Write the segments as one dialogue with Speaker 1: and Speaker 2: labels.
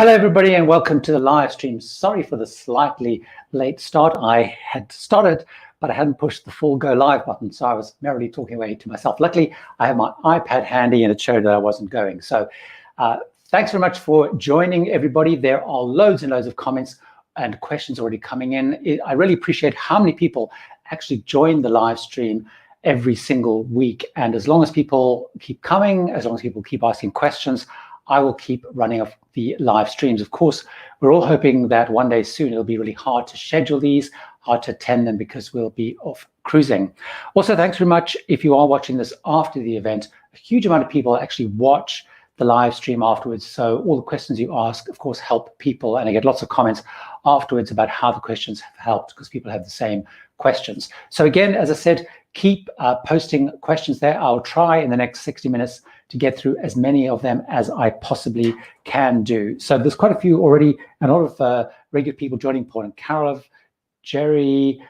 Speaker 1: Hello everybody and welcome to the live stream. Sorry for the slightly late start. I had started, but I hadn't pushed the full go live button, so I was merrily talking away to myself. Luckily, I have my iPad handy and it showed that I wasn't going. So thanks very much for joining everybody. There are loads and loads of comments and questions already coming in. I really appreciate how many people actually join the live stream every single week. And as long as people keep coming, as long as people keep asking questions, I will keep running off the live streams. Of course, we're all hoping that one day soon it'll be really hard to schedule these, hard to attend them because we'll be off cruising. Also, thanks very much if you are watching this after the event. A huge amount of people actually watch the live stream afterwards. So all the questions you ask, of course, help people. And I get lots of comments afterwards about how the questions have helped because people have the same questions. So again, as I said, keep posting questions there. I'll try in the next 60 minutes to get through as many of them as I possibly can do. So there's quite a few already, and a lot of regular people joining. Paul and Carol, Jerry,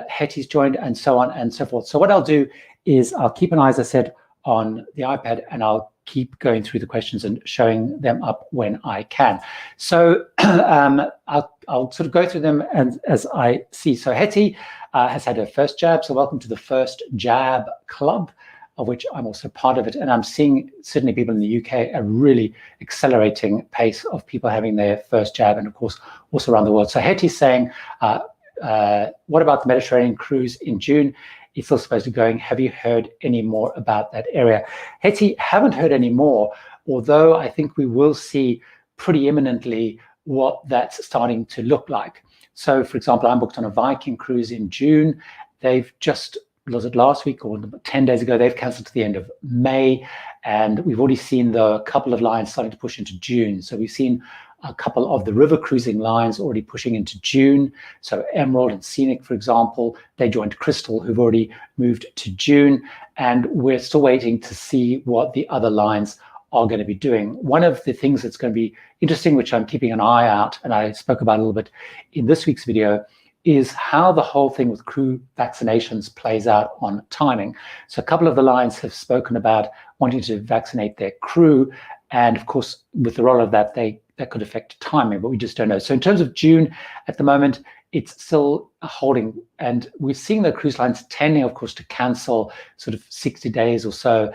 Speaker 1: Hetty's joined, and so on and so forth. So what I'll do is I'll keep an eye, as I said, on the iPad, and I'll keep going through the questions and showing them up when I can. So I'll sort of go through them and as I see. So Hetty has had her first jab, so welcome to the First Jab Club, of which I'm also part of it. And I'm seeing certainly people in the UK a really accelerating pace of people having their first jab, and of course also around the world. So Hetty's saying, what about the Mediterranean cruise in June? It's still supposed to be going. Have you heard any more about that area? Hetty, haven't heard any more, although I think we will see pretty imminently what that's starting to look like. So for example, I'm booked on a Viking cruise in June. They've just, was it last week or 10 days ago, they've cancelled to the end of May. And we've already seen the couple of lines starting to push into June. So we've seen a couple of the river cruising lines already pushing into June. So Emerald and Scenic, for example, they joined Crystal, who've already moved to June. And we're still waiting to see what the other lines are going to be doing. One of the things that's going to be interesting, which I'm keeping an eye out, and I spoke about a little bit in this week's video, is how the whole thing with crew vaccinations plays out on timing. So a couple of the lines have spoken about wanting to vaccinate their crew. And of course, with the role of that, that could affect timing, but we just don't know. So in terms of June, at the moment, it's still holding. And we're seeing the cruise lines tending, of course, to cancel sort of 60 days or so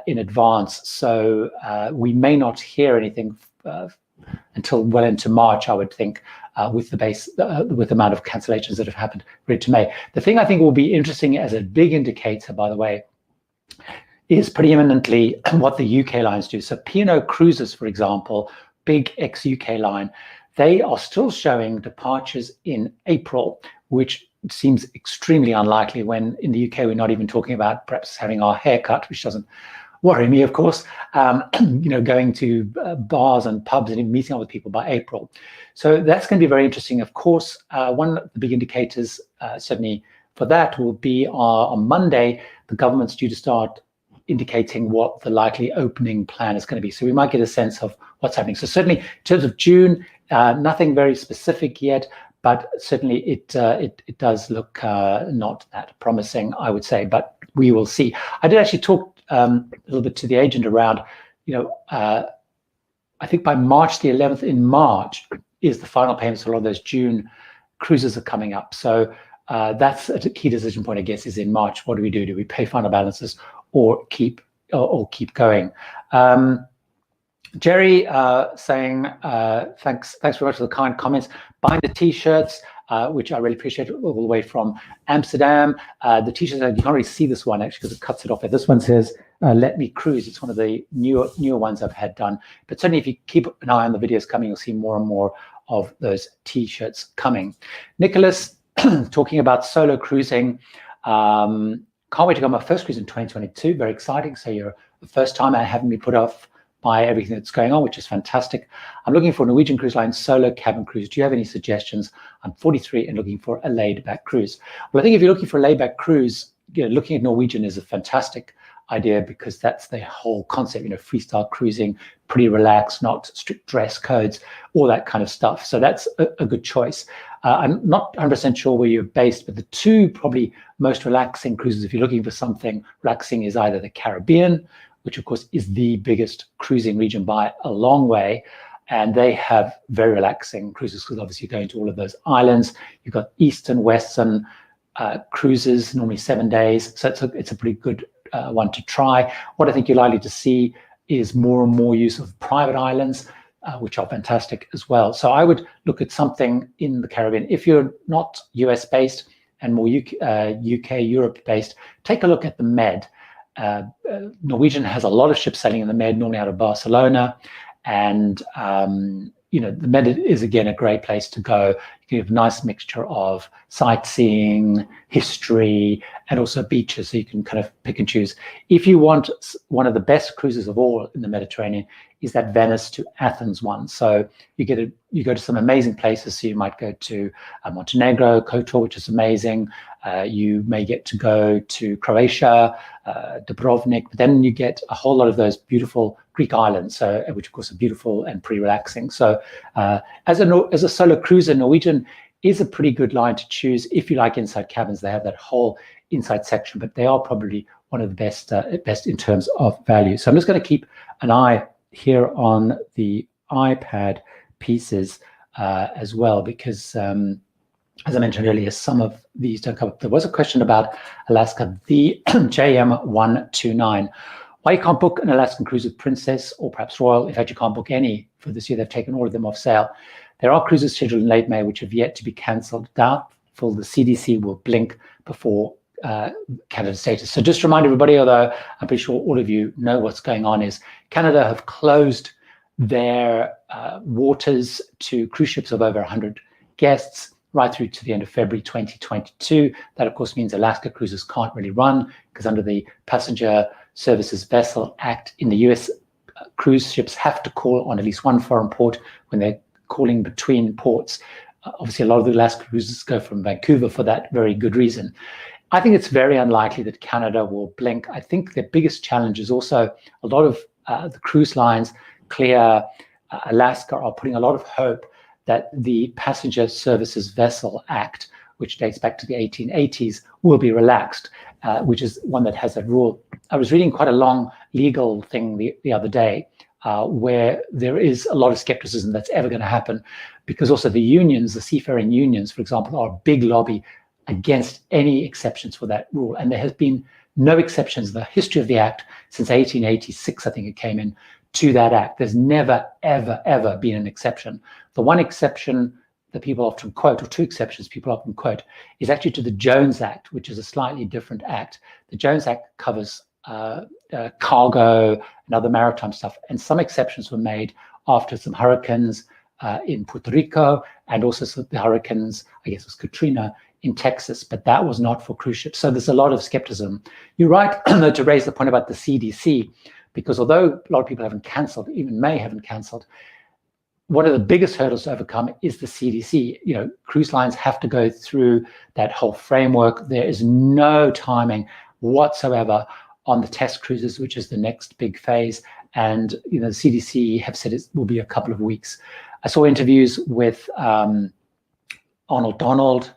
Speaker 1: in advance. So we may not hear anything until well into March, I would think, with the amount of cancellations that have happened really to May. The thing I think will be interesting as a big indicator, by the way, is pretty imminently what the UK lines do. So P&O Cruises, for example, big ex-UK line, they are still showing departures in April, which seems extremely unlikely when in the UK we're not even talking about perhaps having our hair cut, which doesn't worry me, of course, going to bars and pubs and meeting up with people by April. So that's going to be very interesting. Of course, one of the big indicators certainly for that will be on Monday, the government's due to start indicating what the likely opening plan is going to be. So we might get a sense of what's happening. So certainly in terms of June, nothing very specific yet, but certainly it does look not that promising, I would say, but we will see. I did actually talk a little bit to the agent around, I think by March the 11th, in March is the final payments for a lot of those June cruises are coming up. So that's a key decision point, I guess, is in March. What do we do? Do we pay final balances or keep going? Jerry saying, thanks very much for the kind comments. Buying the t-shirts, which I really appreciate, all the way from Amsterdam. The t-shirts, you can't really see this one actually because it cuts it off. This one says, let me cruise. It's one of the newer ones I've had done. But certainly if you keep an eye on the videos coming, you'll see more and more of those t-shirts coming. Nicholas, talking about solo cruising. Can't wait to go on my first cruise in 2022. Very exciting. So you're the first time I haven't been put off by everything that's going on, which is fantastic. I'm looking for a Norwegian Cruise Line solo cabin cruise. Do you have any suggestions? I'm 43 and looking for a laid-back cruise. Well, I think if you're looking for a laid-back cruise, looking at Norwegian is a fantastic idea because that's the whole concept, freestyle cruising, pretty relaxed, not strict dress codes, all that kind of stuff. So that's a good choice. I'm not 100% sure where you're based, but the two probably most relaxing cruises, if you're looking for something relaxing, is either the Caribbean, which of course is the biggest cruising region by a long way, and they have very relaxing cruises because obviously you're going to all of those islands. You've got eastern, western cruises, normally 7 days, so it's a pretty good one to try. What I think you're likely to see is more and more use of private islands, which are fantastic as well. So I would look at something in the Caribbean. If you're not US based and more UK, Europe based, take a look at the Med. Norwegian has a lot of ships sailing in the Med, normally out of Barcelona, and the Med is again a great place to go. You have a nice mixture of sightseeing, history, and also beaches, so you can kind of pick and choose. If you want one of the best cruises of all in the Mediterranean, is that Venice to Athens one. So you go to some amazing places. So you might go to Montenegro, Kotor, which is amazing. You may get to go to Croatia, Dubrovnik, but then you get a whole lot of those beautiful Greek islands, which of course are beautiful and pretty relaxing. So as a solo cruiser, Norwegian is a pretty good line to choose if you like inside cabins. They have that whole inside section, but they are probably one of the best in terms of value. So I'm just going to keep an eye here on the iPad pieces as well, because as I mentioned earlier, some of these don't come up. There was a question about Alaska, the JM129. Why you can't book an Alaskan cruise with Princess or perhaps Royal? In fact, you can't book any for this year. They've taken all of them off sale. There are cruises scheduled in late May which have yet to be cancelled. Doubtful the CDC will blink before Canada status. So just to remind everybody, although I'm pretty sure all of you know what's going on, is Canada have closed their waters to cruise ships of over 100 guests right through to the end of February 2022. That, of course, means Alaska cruises can't really run because under the Passenger Services Vessel Act in the US, cruise ships have to call on at least one foreign port when they're calling between ports. Obviously, a lot of the Alaska cruises go from Vancouver for that very good reason. I think it's very unlikely that Canada will blink. I think the biggest challenge is also a lot of the cruise lines, Clear, Alaska, are putting a lot of hope that the Passenger Services Vessel Act, which dates back to the 1880s, will be relaxed, which is one that has that rule. I was reading quite a long legal thing the other day where there is a lot of skepticism that's ever going to happen, because also the unions, the seafaring unions, for example, are a big lobby against any exceptions for that rule. And there has been no exceptions in the history of the Act since 1886, I think it came in, to that Act. There's never, ever, ever been an exception. The one exception that people often quote, or two exceptions people often quote, is actually to the Jones Act, which is a slightly different act. The Jones Act covers cargo and other maritime stuff, and some exceptions were made after some hurricanes in Puerto Rico, and also the hurricanes, I guess it was Katrina, in Texas, but that was not for cruise ships. So there's a lot of skepticism. You're right, though, to raise the point about the CDC, because although a lot of people haven't cancelled, even May haven't cancelled, one of the biggest hurdles to overcome is the CDC. You know, cruise lines have to go through that whole framework. There is no timing whatsoever on the test cruises, which is the next big phase. And, the CDC have said it will be a couple of weeks. I saw interviews with Arnold Donald,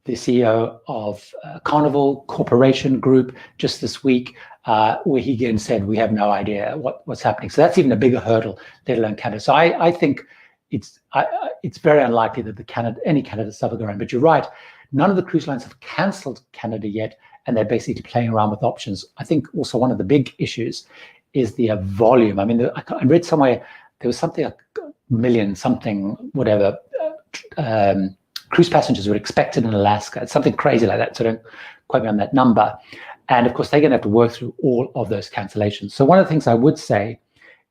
Speaker 1: the CEO of Carnival Corporation Group, just this week, where he again said, we have no idea what's happening. So that's even a bigger hurdle, let alone Canada. So I think it's very unlikely that any Canada stuff will go around. But you're right, none of the cruise lines have cancelled Canada yet, and they're basically playing around with options. I think also one of the big issues is the volume. I mean, I read somewhere there was something like million something, whatever, cruise passengers were expected in Alaska. It's something crazy like that, so don't quote me on that number. And of course, they're going to have to work through all of those cancellations. So one of the things I would say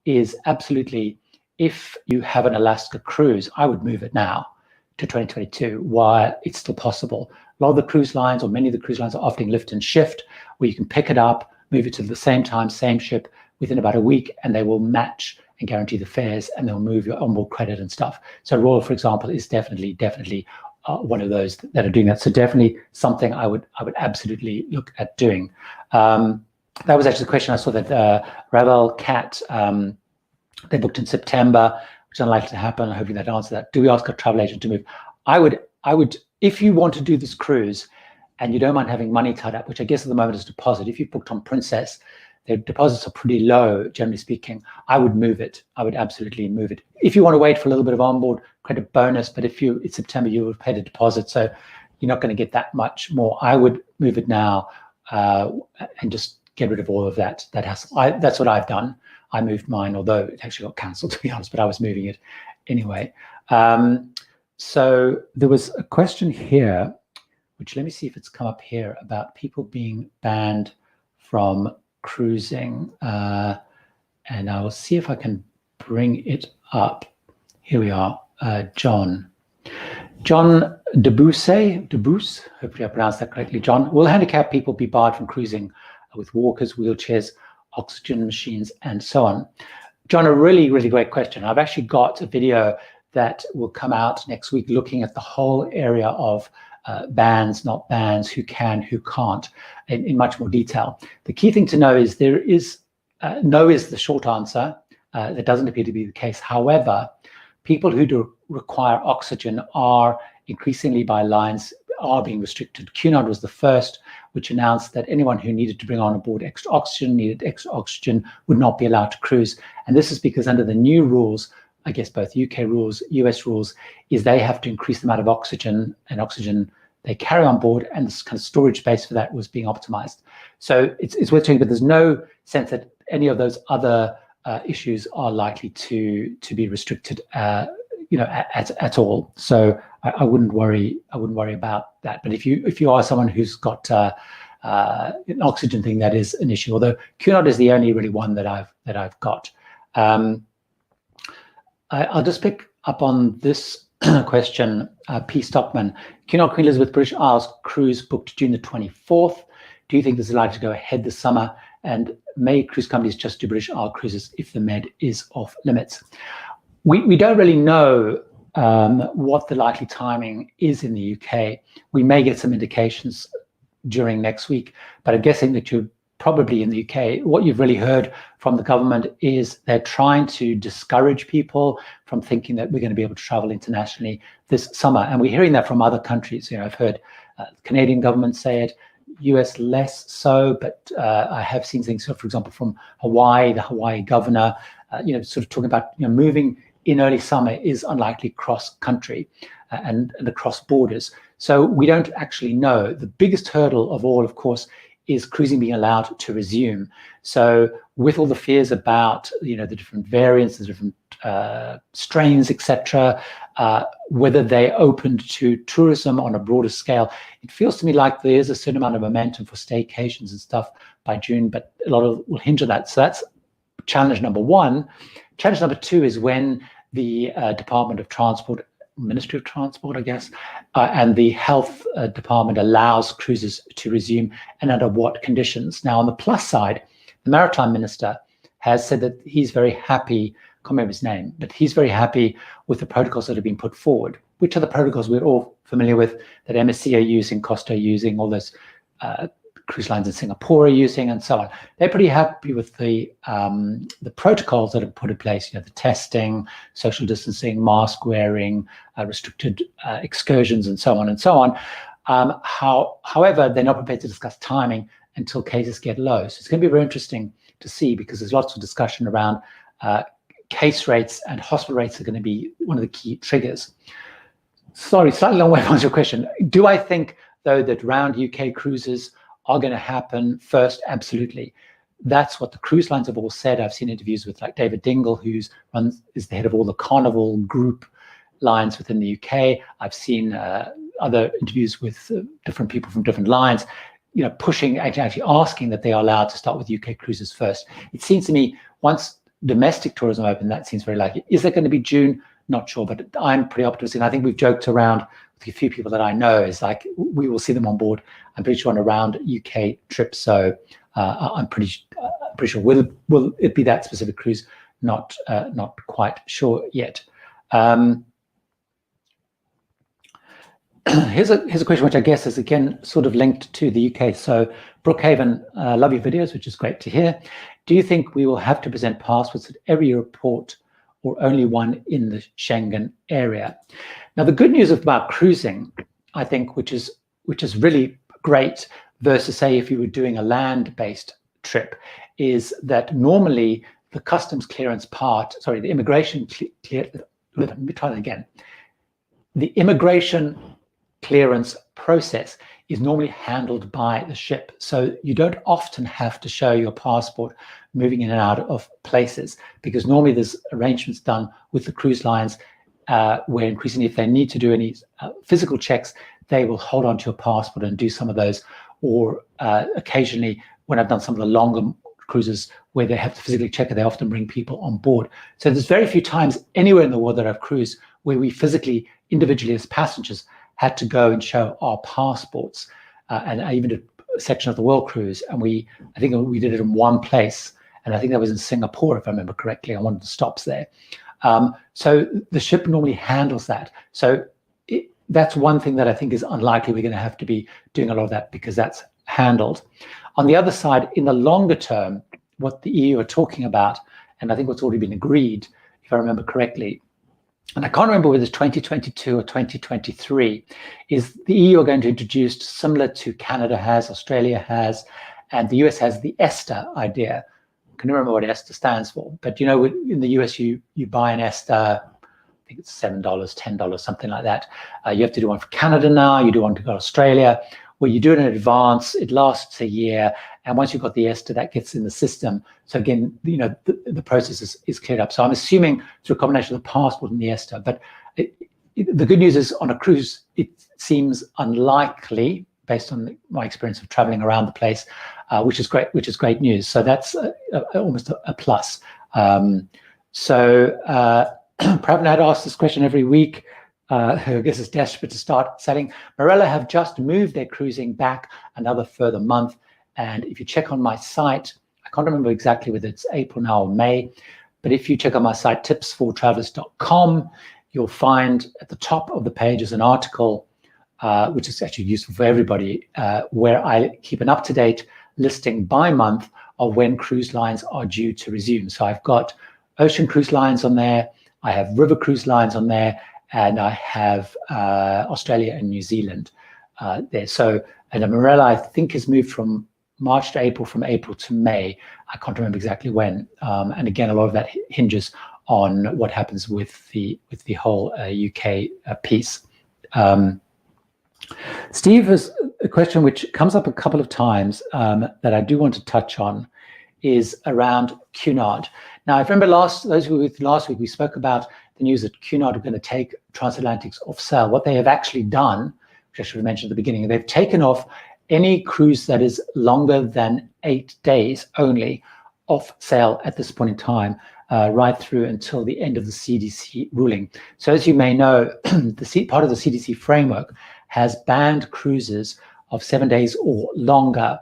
Speaker 1: is absolutely, if you have an Alaska cruise, I would move it now to 2022 while it's still possible. A lot of the cruise lines, or many of the cruise lines, are offering lift and shift, where you can pick it up, move it to the same time, same ship, within about a week, and they will match and guarantee the fares, and they'll move your onboard credit and stuff. So Royal, for example, is definitely one of those that are doing that. So definitely something I would absolutely look at doing. That was actually the question I saw that Ravel Cat, they booked in September, which is unlikely to happen. I'm hoping that answer that. Do we ask a travel agent to move? I would, if you want to do this cruise and you don't mind having money tied up, which I guess at the moment is deposit, if you booked on Princess, their deposits are pretty low, generally speaking, I would move it. I would absolutely move it. If you want to wait for a little bit of onboard credit bonus, but if it's September, you will have paid a deposit, so you're not going to get that much more. I would move it now and just get rid of all of that hassle. That's what I've done. I moved mine, although it actually got cancelled, to be honest, but I was moving it anyway. So there was a question here, which let me see if it's come up here, about people being banned from cruising. And I will see if I can bring it up. Here we are, John Debus, hopefully I pronounced that correctly, John. Will handicapped people be barred from cruising with walkers, wheelchairs, oxygen machines, and so on? John, a really, really great question. I've actually got a video that will come out next week looking at the whole area of bans, not bans, who can, who can't, in much more detail. The key thing to know is there is, no is the short answer. That doesn't appear to be the case. However, people who do require oxygen are increasingly by lines are being restricted. Cunard was the first which announced that anyone who needed to bring on board extra oxygen, would not be allowed to cruise. And this is because under the new rules, I guess both UK rules, US rules, is they have to increase the amount of oxygen they carry on board, and this kind of storage space for that was being optimized. So it's worth checking, but there's no sense that any of those other issues are likely to be restricted, at all. So I wouldn't worry about that. But if you are someone who's got an oxygen thing, that is an issue. Although Cunard is the only really one that I've got. I'll just pick up on this question. P. Stockman, Cunard Queen Elizabeth British Isles cruise booked June the 24th. Do you think this is likely to go ahead this summer? And may cruise companies just do British Isle cruises if the Med is off limits? We don't really know what the likely timing is in the UK. We may get some indications during next week, but I'm guessing that you're probably in the UK. What you've really heard from the government is they're trying to discourage people from thinking that we're going to be able to travel internationally this summer. And we're hearing that from other countries. I've heard the Canadian government say it, US less so, but I have seen things, so for example, from Hawaii, the Hawaii governor, sort of talking about moving in early summer is unlikely cross-country and across borders. So we don't actually know. The biggest hurdle of all, of course, is cruising being allowed to resume. So with all the fears about the different variants, the different strains, etc., whether they opened to tourism on a broader scale, it feels to me like there is a certain amount of momentum for staycations and stuff by June, but a lot of will hinge on that. So that's challenge number one. Challenge number two is when the Department of Transport, Ministry of Transport, I guess, and the Health Department allows cruises to resume, and under what conditions. Now, on the plus side, the Maritime Minister has said that he's very happy, I can't remember his name, but he's very happy with the protocols that have been put forward, which are the protocols we're all familiar with, that MSC are using, Costa are using, all those cruise lines in Singapore are using, and so on. They're pretty happy with the protocols that are put in place, the testing, social distancing, mask wearing, restricted excursions, and so on and so on. However, they're not prepared to discuss timing until cases get low. So it's going to be very interesting to see, because there's lots of discussion around case rates, and hospital rates are going to be one of the key triggers. Sorry, slightly long way to answer your question. Do I think, though, that round UK cruises are going to happen first? Absolutely. That's what the cruise lines have all said. I've seen interviews with like David Dingle, is the head of all the Carnival group lines within the UK. I've seen other interviews with different people from different lines, pushing, actually asking that they are allowed to start with UK cruises first. It seems to me once domestic tourism open, that seems very likely. Is that going to be June? Not sure, but I'm pretty optimistic. I think we've joked around with a few people that I know, is like we will see them on board, I'm pretty sure, on a round UK trip. So I'm pretty sure. Will it be that specific cruise? Not quite sure yet. Here's a question which I guess is again sort of linked to the UK. So Brookhaven, love your videos, which is great to hear. Do you think we will have to present passports at every airport, or only one in the Schengen area? Now, the good news about cruising, I think, which is really great versus, say, if you were doing a land-based trip, is that normally the customs clearance part, sorry, the immigration let me try that again. The immigration clearance process is normally handled by the ship. So you don't often have to show your passport moving in and out of places, because normally there's arrangements done with the cruise lines where increasingly if they need to do any physical checks, they will hold on to your passport and do some of those. Or occasionally, when I've done some of the longer cruises where they have to physically check it, they often bring people on board. So there's very few times anywhere in the world that I've cruised where we physically, individually as passengers, had to go and show our passports. And I even did a section of the world cruise, and I think we did it in one place, and I think that was in Singapore, if I remember correctly, on one of the stops there. So the ship normally handles that. So that's one thing that I think is unlikely we're going to have to be doing a lot of that, because that's handled. On the other side, in the longer term, what the EU are talking about, and I think what's already been agreed, if I remember correctly, and I can't remember whether it's 2022 or 2023, is the EU are going to introduce, similar to Canada has, Australia has, and the US has, the ESTA idea. I can remember what ESTA stands for, but you know, in the US, you buy an ESTA, I think it's $7, $10, something like that. You have to do one for Canada now, you do one to go to Australia, where you do it in advance, it lasts a year, and once you've got the ESTA, that gets in the system. So again, you know, the process is cleared up. So I'm assuming through a combination of the passport and the ESTA, but the good news is on a cruise, it seems unlikely, based on my experience of traveling around the place, which is great news. So that's almost a plus. Pravin had asked this question every week. Who I guess is desperate to start sailing. Marella have just moved their cruising back another further month. And if you check on my site, I can't remember exactly whether it's April now or May, but if you check on my site, tipsfortravelers.com, you'll find at the top of the page is an article, which is actually useful for everybody, where I keep an up-to-date listing by month of when cruise lines are due to resume. So I've got ocean cruise lines on there, I have river cruise lines on there, and I have Australia and New Zealand there. So, and Marella, I think, has moved from March to April, from April to May. I can't remember exactly when. And again, a lot of that hinges on what happens with the whole UK piece. Steve has a question which comes up a couple of times that I do want to touch on, is around Cunard. Now, I remember those who were with last week, we spoke about the news that Cunard are going to take transatlantics off sale. What they have actually done, which I should have mentioned at the beginning, they've taken off any cruise that is longer than 8 days only off sale at this point in time, right through until the end of the CDC ruling. So as you may know, part of the CDC framework has banned cruises of 7 days or longer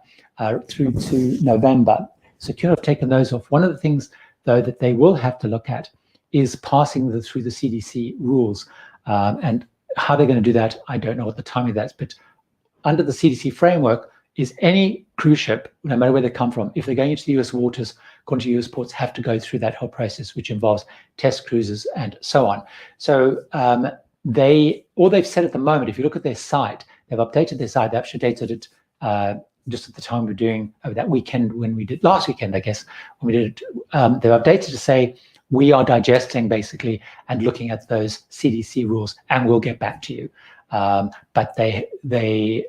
Speaker 1: through to November. So Cunard have taken those off. One of the things, though, that they will have to look at is passing through the CDC rules. And how they're going to do that, I don't know what the timing of that is, but under the CDC framework is any cruise ship, no matter where they come from, if they're going into the US waters, going to US ports, have to go through that whole process, which involves test cruises and so on. So they've said at the moment, if you look at their site, they've updated their site, they've actually updated it just at the time we're doing over that weekend, when we did last weekend, I guess, when we did it, they've updated to say, we are digesting basically and looking at those CDC rules, and we'll get back to you. But they've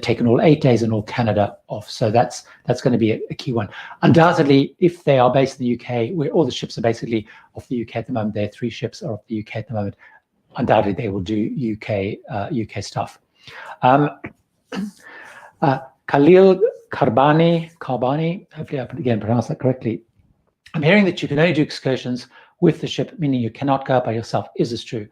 Speaker 1: taken all 8 days and all Canada off, so that's going to be a key one. Undoubtedly, if they are based in the UK, where all the ships are basically off the UK at the moment, there are 3 ships are off the UK at the moment. Undoubtedly, they will do UK stuff. Khalil Karbani, hopefully I again pronounced that correctly. I'm hearing that you can only do excursions with the ship, meaning you cannot go out by yourself. Is this true?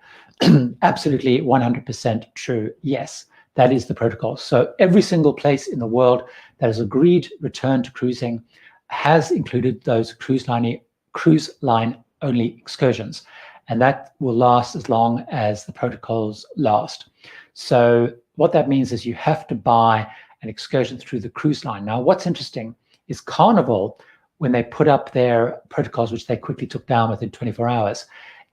Speaker 1: Absolutely 100% true. Yes, that is the protocol. So every single place in the world that has agreed return to cruising has included those cruise line only excursions. And that will last as long as the protocols last. So what that means is you have to buy an excursion through the cruise line. Now, what's interesting is Carnival, when they put up their protocols, which they quickly took down within 24 hours,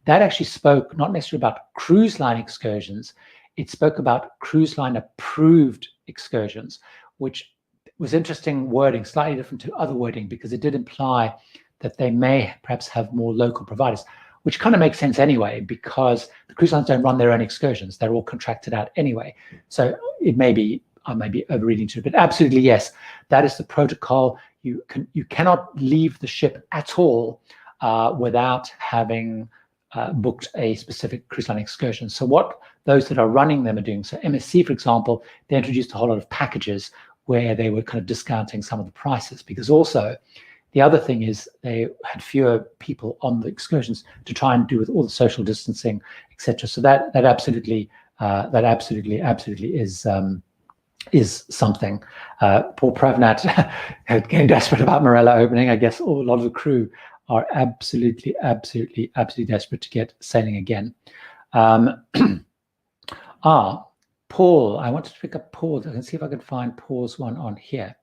Speaker 1: that actually spoke not necessarily about cruise line excursions, it spoke about cruise line approved excursions, which was interesting wording, slightly different to other wording, because it did imply that they may perhaps have more local providers, which kind of makes sense anyway, because the cruise lines don't run their own excursions. They're all contracted out anyway. So it may be, I may be overreading to it, but absolutely yes, that is the protocol. You cannot leave the ship at all without having booked a specific cruise line excursion. So what those that are running them are doing, so MSC, for example, they introduced a whole lot of packages where they were kind of discounting some of the prices, because also the other thing is they had fewer people on the excursions to try and do with all the social distancing, etc. So that absolutely is something. Paul Pravnat getting desperate about Morella opening. I guess a lot of the crew are absolutely desperate to get sailing again. Paul, I wanted to pick up Paul. I can see if I can find Paul's one on here.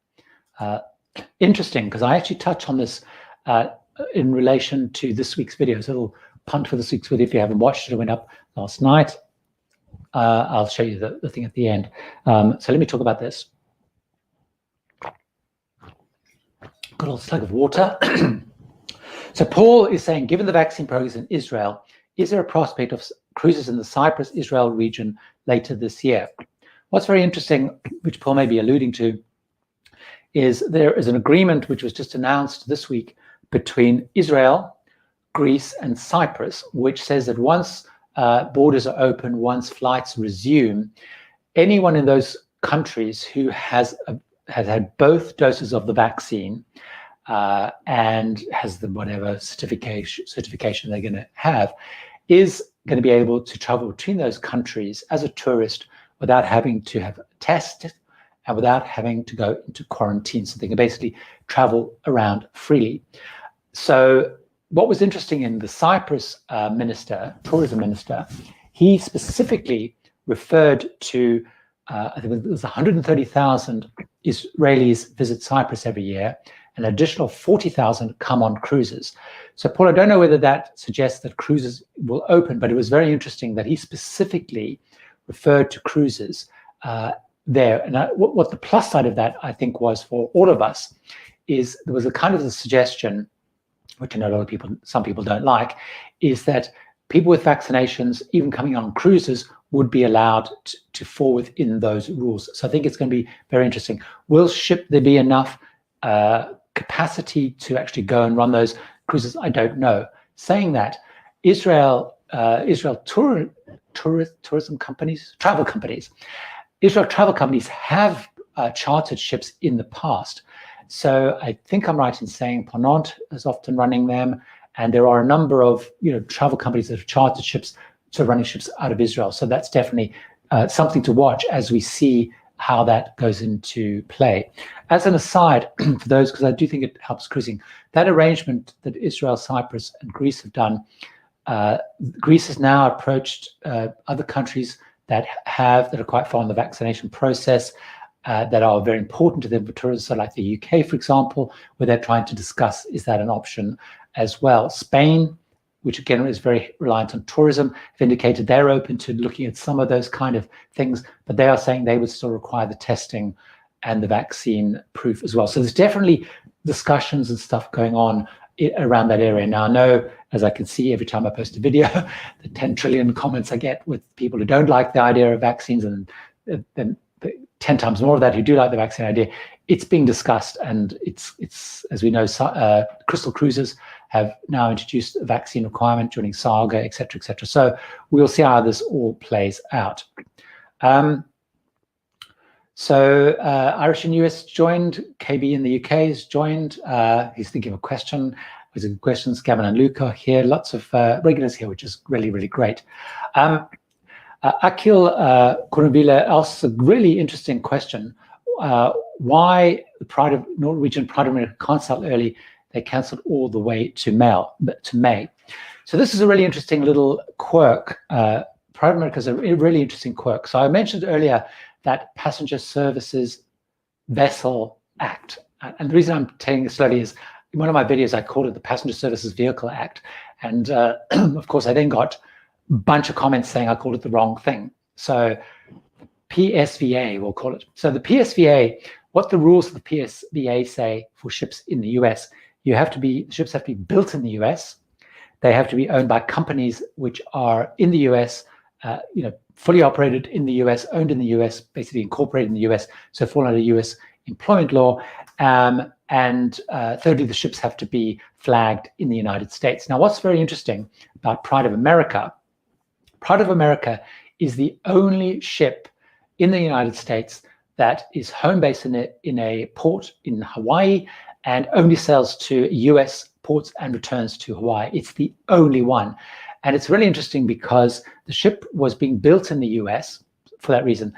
Speaker 1: Interesting, because I actually touch on this in relation to this week's video. So a little punt for this week's video. If you haven't watched it, it went up last night. I'll show you the thing at the end. So let me talk about this. Good old slug of water. So Paul is saying, given the vaccine progress in Israel, is there a prospect of cruises in the Cyprus-Israel region later this year? What's very interesting, which Paul may be alluding to, is there is an agreement which was just announced this week between Israel, Greece, and Cyprus, which says that once borders are open, once flights resume, anyone in those countries who has had both doses of the vaccine and has the whatever certification they're going to have is going to be able to travel between those countries as a tourist without having to have tested and without having to go into quarantine. So they can basically travel around freely. So what was interesting in the Cyprus tourism minister, he specifically referred to, I think it was 130,000 Israelis visit Cyprus every year, an additional 40,000 come on cruises. So Paul, I don't know whether that suggests that cruises will open, but it was very interesting that he specifically referred to cruises there. And what the plus side of that, I think, was for all of us, is there was a kind of a suggestion, which I know a lot of people, some people don't like, is that people with vaccinations, even coming on cruises, would be allowed to fall within those rules. So I think it's going to be very interesting. Will there be enough capacity to actually go and run those cruises? I don't know. Saying that, Israel tourism companies, travel companies, Israel travel companies have chartered ships in the past. So I think I'm right in saying Ponant is often running them, and there are a number of travel companies that have chartered ships to running ships out of Israel. So that's definitely something to watch as we see how that goes into play. As an aside, for those, because I do think it helps cruising, that arrangement that Israel, Cyprus, and Greece have done, Greece has now approached other countries that are quite far in the vaccination process, that are very important to them for tourism, so like the UK, for example, where they're trying to discuss, is that an option as well. Spain, which again is very reliant on tourism, have indicated they're open to looking at some of those kind of things, but they are saying they would still require the testing and the vaccine proof as well. So there's definitely discussions and stuff going on around that area. Now, I know, as I can see every time I post a video, the 10 trillion comments I get with people who don't like the idea of vaccines, and then 10 times more of that who do like the vaccine idea. It's being discussed, and it's as we know, Crystal Cruises have now introduced a vaccine requirement joining Saga, et cetera, et cetera. So we'll see how this all plays out. Irish in US joined, KB in the UK has joined. He's thinking of a question. There's good questions. Gavin and Luca here, lots of regulars here, which is really, really great. Akil Kurunvila asks a really interesting question. Why the Norwegian Pride of America can't sell early? They cancelled all the way to May. So this is a really interesting little quirk. Pride of America is a really interesting quirk. So I mentioned earlier that Passenger Services Vessel Act. And the reason I'm telling this slowly is in one of my videos, I called it the Passenger Services Vehicle Act. And of course, I then got a bunch of comments saying I called it the wrong thing. So PSVA, we'll call it. So the PSVA what the rules of the PSBA say for ships in the US, ships have to be built in the US. They have to be owned by companies which are in the US, fully operated in the US, owned in the US, basically incorporated in the US, so fall under US employment law. And thirdly, the ships have to be flagged in the United States. Now, what's very interesting about Pride of America is the only ship in the United States that is home based in a port in Hawaii and only sails to US ports and returns to Hawaii. It's the only one. And it's really interesting because the ship was being built in the US for that reason.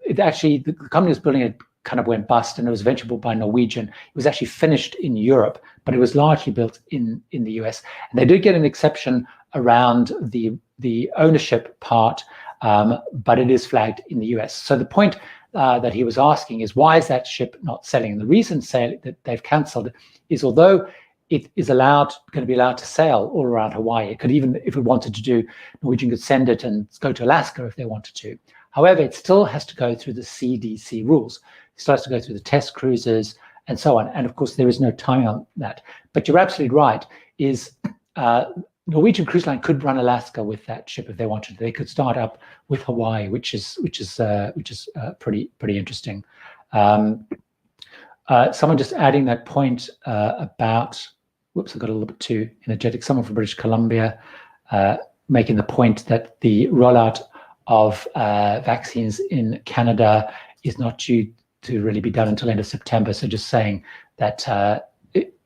Speaker 1: The company was building it kind of went bust, and it was eventually bought by Norwegian. It was actually finished in Europe, but it was largely built in the US. And they did get an exception around the ownership part, but it is flagged in the US. So the point that he was asking is, why is that ship not selling? And the reason that they've cancelled it is, although it is going to be allowed to sail all around Hawaii, it could even, if it wanted to do, Norwegian could send it and go to Alaska if they wanted to. However, it still has to go through the CDC rules. It still has to go through the test cruises and so on. And of course, there is no timing on that. But you're absolutely right, is Norwegian Cruise Line could run Alaska with that ship if they wanted. They could start up with Hawaii, which is pretty interesting. Someone just adding that point about, whoops, I got a little bit too energetic. Someone from British Columbia making the point that the rollout of vaccines in Canada is not due to really be done until end of September. So just saying that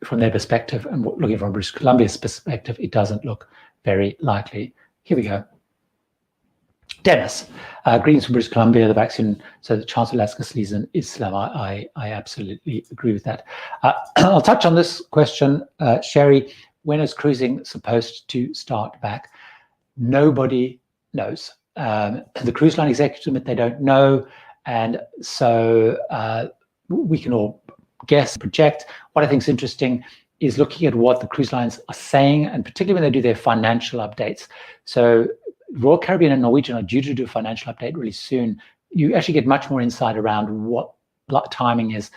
Speaker 1: from their perspective, and looking from British Columbia's perspective, it doesn't look very likely. Here we go. Dennis, greetings from British Columbia. The vaccine, so the chance of Alaska season is slim. I absolutely agree with that. I'll touch on this question, Sherry. When is cruising supposed to start back? Nobody knows. The cruise line executives admit they don't know, and so we can all guess, project. What I think is interesting is looking at what the cruise lines are saying, and particularly when they do their financial updates. So Royal Caribbean and Norwegian are due to do a financial update really soon. You actually get much more insight around what timing is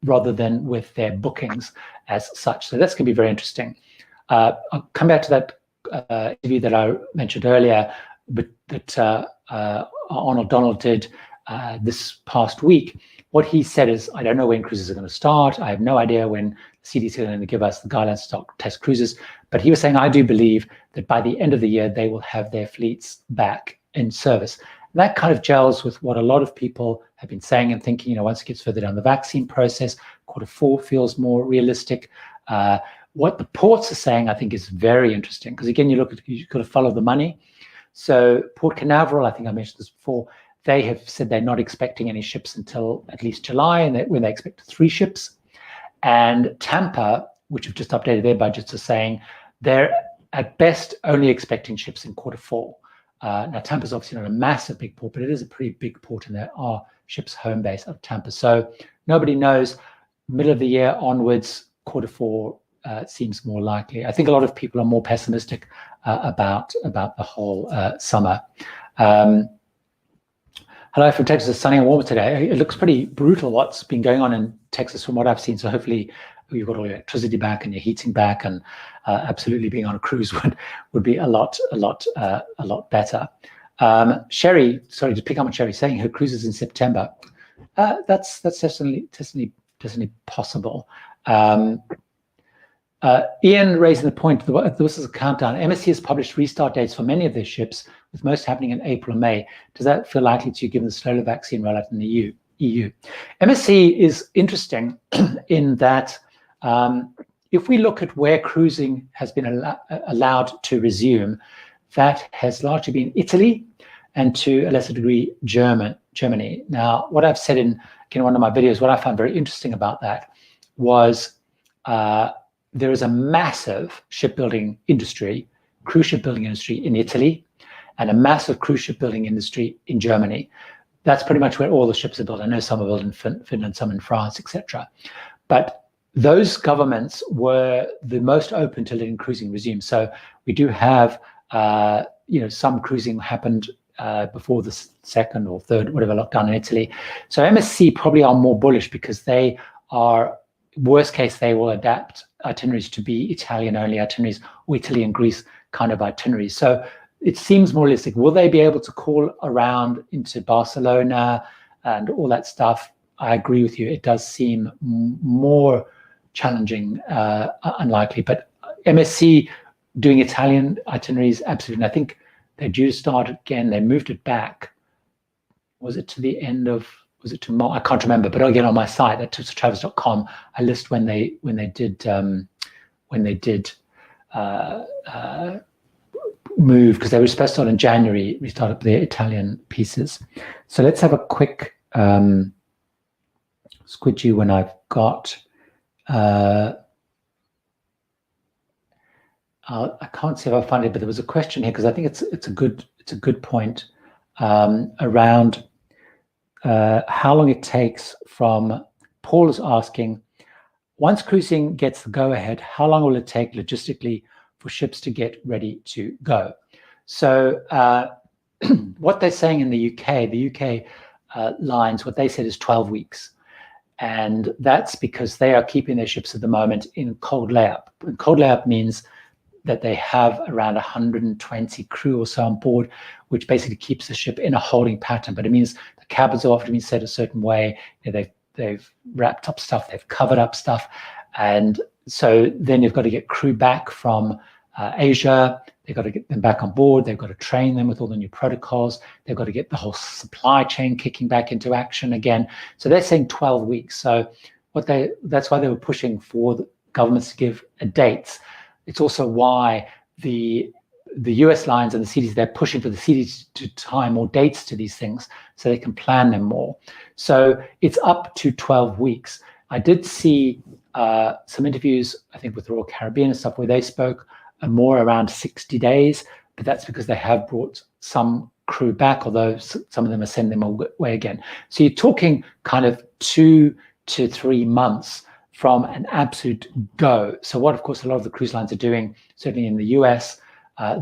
Speaker 1: rather than with their bookings as such. So that's going to be very interesting. I'll come back to that interview that I mentioned earlier, but that Arnold Donald did this past week. What he said is, I don't know when cruises are going to start. I have no idea when the CDC is going to give us the guidelines to start test cruises. But he was saying, I do believe that by the end of the year, they will have their fleets back in service. And that kind of gels with what a lot of people have been saying and thinking, once it gets further down the vaccine process, Q4 feels more realistic. What the ports are saying, I think, is very interesting, because again, you've got to follow the money. So Port Canaveral, I think I mentioned this before, they have said they're not expecting any ships until at least July, and when they expect 3 ships. And Tampa, which have just updated their budgets, are saying they're at best only expecting ships in Q4. Now, Tampa's obviously not a massive big port, but it is a pretty big port, and there are ships home base of Tampa. So nobody knows. Middle of the year onwards, Q4 seems more likely. I think a lot of people are more pessimistic about the whole summer. Hello from Texas. It's sunny and warmer today. It looks pretty brutal what's been going on in Texas from what I've seen. So hopefully you've got all your electricity back and your heating back, and absolutely being on a cruise would be a lot better. Sherry, sorry to pick up on Sherry saying her cruise is in September. That's definitely possible. Ian raising the point, this is a countdown. MSC has published restart dates for many of their ships, with most happening in April and May. Does that feel likely to you, given the slower vaccine rollout in the EU? MSC is interesting in that if we look at where cruising has been allowed to resume, that has largely been Italy and to a lesser degree Germany. Now, what I've said in one of my videos, what I found very interesting about that was there is a massive shipbuilding industry, cruise shipbuilding industry in Italy, and a massive cruise shipbuilding industry in Germany. That's pretty much where all the ships are built. I know some are built in Finland, some in France, etc. But those governments were the most open to letting cruising resume. So we do have, some cruising happened before the second or third, whatever, lockdown in Italy. So MSC probably are more bullish because they are, worst case, they will adapt itineraries to be Italian-only itineraries or Italy and Greece kind of itineraries. So it seems more realistic. Will they be able to call around into Barcelona and all that stuff? I agree with you. It does seem more challenging, unlikely. But MSC doing Italian itineraries, absolutely. And I think they're due to start again. They moved it back. Was it to the end of? Was it to March? I can't remember. But again, on my site at travels.com, I list when they did move, because they were supposed to start in January. We started the Italian pieces. So let's have a quick squidgy when I've got. I can't see if I find it, but there was a question here because I think it's a good point around how long it takes from. Paul is asking, once cruising gets the go ahead, how long will it take logistically for ships to get ready to go? So what they're saying in the UK lines, what they said is 12 weeks. And that's because they are keeping their ships at the moment in cold layup. And cold layup means that they have around 120 crew or so on board, which basically keeps the ship in a holding pattern. But it means the cabins have often been set a certain way. You know, they've wrapped up stuff, they've covered up stuff. And so then you've got to get crew back from Asia. They've got to get them back on board. They've got to train them with all the new protocols. They've got to get the whole supply chain kicking back into action again. So they're saying 12 weeks. So that's why they were pushing for the governments to give dates. It's also why the US lines and the CDs, they're pushing for the CDs to tie more dates to these things so they can plan them more. So it's up to 12 weeks. I did see some interviews, I think with the Royal Caribbean and stuff, where they spoke more around 60 days, but that's because they have brought some crew back, although some of them are sending them away again. So you're talking kind of 2 to 3 months from an absolute go. So what, of course, a lot of the cruise lines are doing, certainly in the US,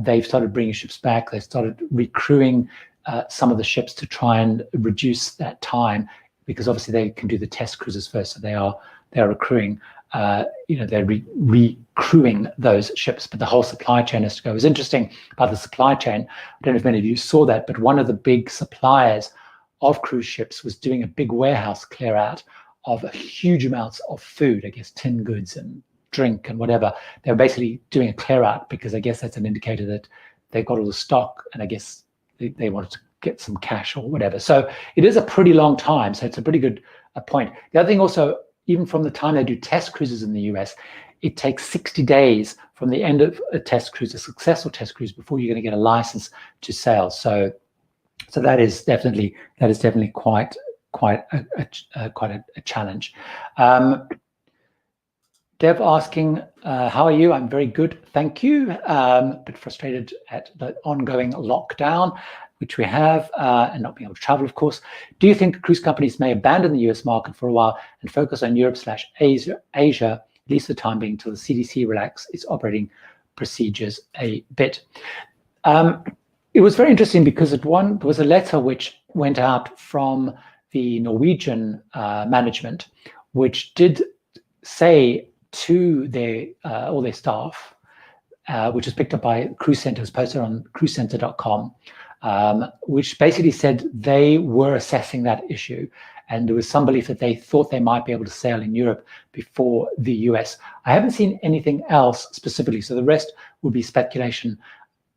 Speaker 1: they've started bringing ships back. They started recrewing some of the ships to try and reduce that time, because obviously they can do the test cruises first. So they are accruing, they're recrewing those ships, but the whole supply chain has to go. It was interesting about the supply chain. I don't know if many of you saw that, but one of the big suppliers of cruise ships was doing a big warehouse clear out of huge amounts of food, I guess tin goods and drink and whatever. They were basically doing a clear out because I guess that's an indicator that they've got all the stock, and I guess they wanted to get some cash or whatever. So it is a pretty long time. So it's a pretty good point. The other thing also, even from the time they do test cruises in the US, it takes 60 days from the end of a test cruise, a successful test cruise, before you're going to get a license to sail. So that is definitely quite a challenge. Dev asking, how are you? I'm very good, thank you. A bit frustrated at the ongoing lockdown, which we have, and not being able to travel, of course. Do you think cruise companies may abandon the US market for a while and focus on Europe/Asia, at least the time being, until the CDC relax its operating procedures a bit? It was very interesting because there was a letter which went out from the Norwegian management, which did say to all their staff, which was picked up by Cruise Centers, posted on cruisecenter.com, which basically said they were assessing that issue, and there was some belief that they thought they might be able to sail in Europe before the US. I haven't seen anything else specifically, so the rest would be speculation.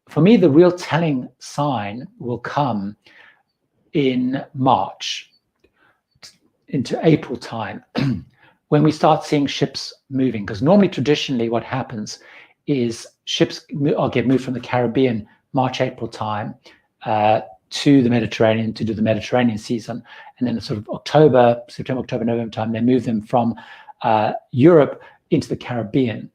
Speaker 1: For me, the real telling sign will come in March into April time, when we start seeing ships moving, because normally, traditionally, what happens is ships get moved from the Caribbean March, April time to the Mediterranean to do the Mediterranean season, and then sort of September, October, November time, they move them from Europe into the Caribbean.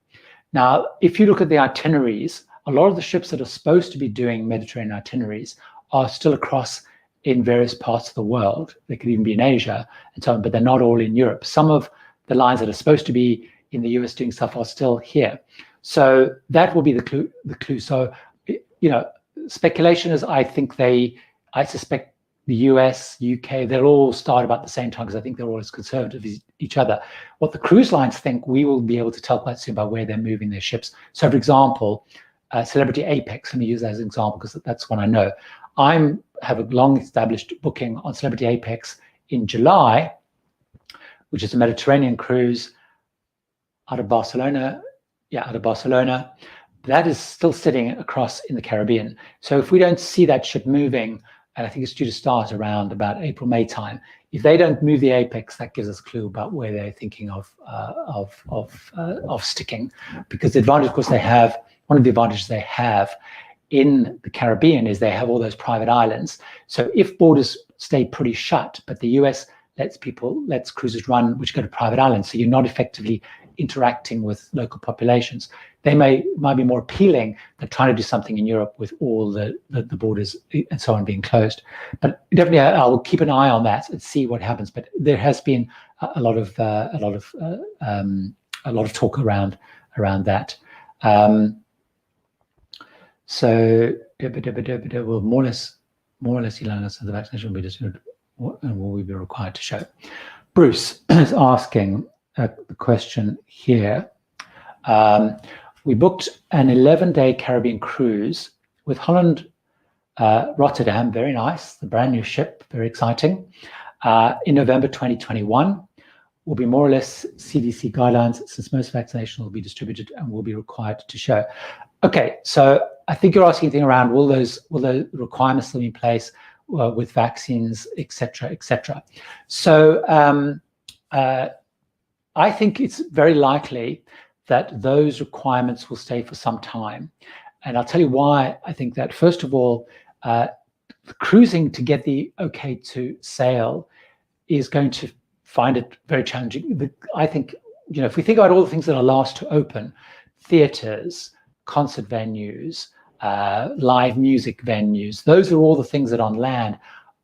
Speaker 1: Now, if you look at the itineraries, a lot of the ships that are supposed to be doing Mediterranean itineraries are still across in various parts of the world. They could even be in Asia and so on, but they're not all in Europe. Some of the lines that are supposed to be in the US doing stuff are still here. So that will be the clue. So, speculation is, I think they I suspect the US, UK, they'll all start about the same time because I think they're all as conservative as each other. What the cruise lines think, we will be able to tell quite soon by where they're moving their ships. So, for example, Celebrity Apex, let me use that as an example because that's one I know. I have a long-established booking on Celebrity Apex in July, which is a Mediterranean cruise out of Barcelona. Yeah, out of Barcelona. That is still sitting across in the Caribbean. So if we don't see that ship moving, and I think it's due to start around about April, May time, if they don't move the Apex, that gives us a clue about where they're thinking of sticking. Because the advantage, of course, they have, one of the advantages they have in the Caribbean is they have all those private islands. So if borders stay pretty shut, but the US lets cruises run which go to private islands, so you're not effectively interacting with local populations, they might be more appealing than trying to do something in Europe with all the borders and so on being closed. But definitely, I'll keep an eye on that and see what happens. But there has been a lot of talk around that. So will more or less allowing us the vaccination will be distributed, and will we be required to show? Bruce is asking the question here. We booked an 11-day Caribbean cruise with Holland Rotterdam, very nice, the brand new ship, very exciting, in November 2021. Will be more or less CDC guidelines since most vaccinations will be distributed and will be required to show. Okay, so I think you're asking anything around will the requirements still be in place with vaccines, et cetera. So I think it's very likely that those requirements will stay for some time. And I'll tell you why I think that. First of all, cruising to get the okay to sail is going to find it very challenging. I think, if we think about all the things that are last to open, theaters, concert venues, live music venues, those are all the things that on land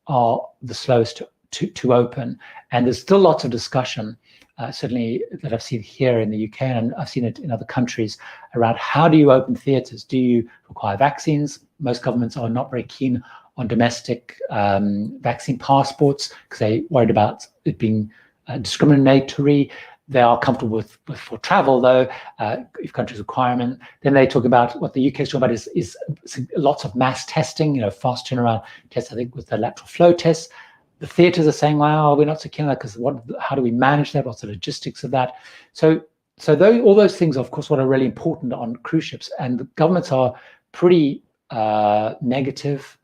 Speaker 1: are the slowest to open. And there's still lots of discussion, certainly that I've seen here in the UK, and I've seen it in other countries, around how do you open theatres? Do you require vaccines? Most governments are not very keen on domestic vaccine passports because they're worried about it being discriminatory. They are comfortable with for travel, though, if countries require them. Then they talk about what the UK is talking about is lots of mass testing, fast turnaround tests, I think, with the lateral flow tests. The theatres are saying, wow, we're not so keen on that because how do we manage that? What's the logistics of that? So all those things, of course, what are really important on cruise ships. And the governments are pretty negative,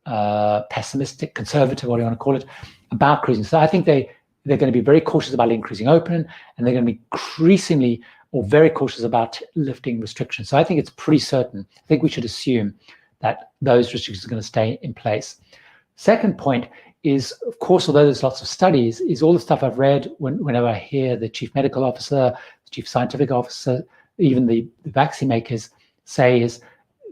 Speaker 1: pessimistic, conservative, what do you want to call it, about cruising. So I think they're going to be very cautious about letting cruising open, and they're going to be increasingly or very cautious about lifting restrictions. So I think it's pretty certain. I think we should assume that those restrictions are going to stay in place. Second point is, of course, although there's lots of studies, is all the stuff I've read whenever I hear the chief medical officer, the chief scientific officer, even the vaccine makers say is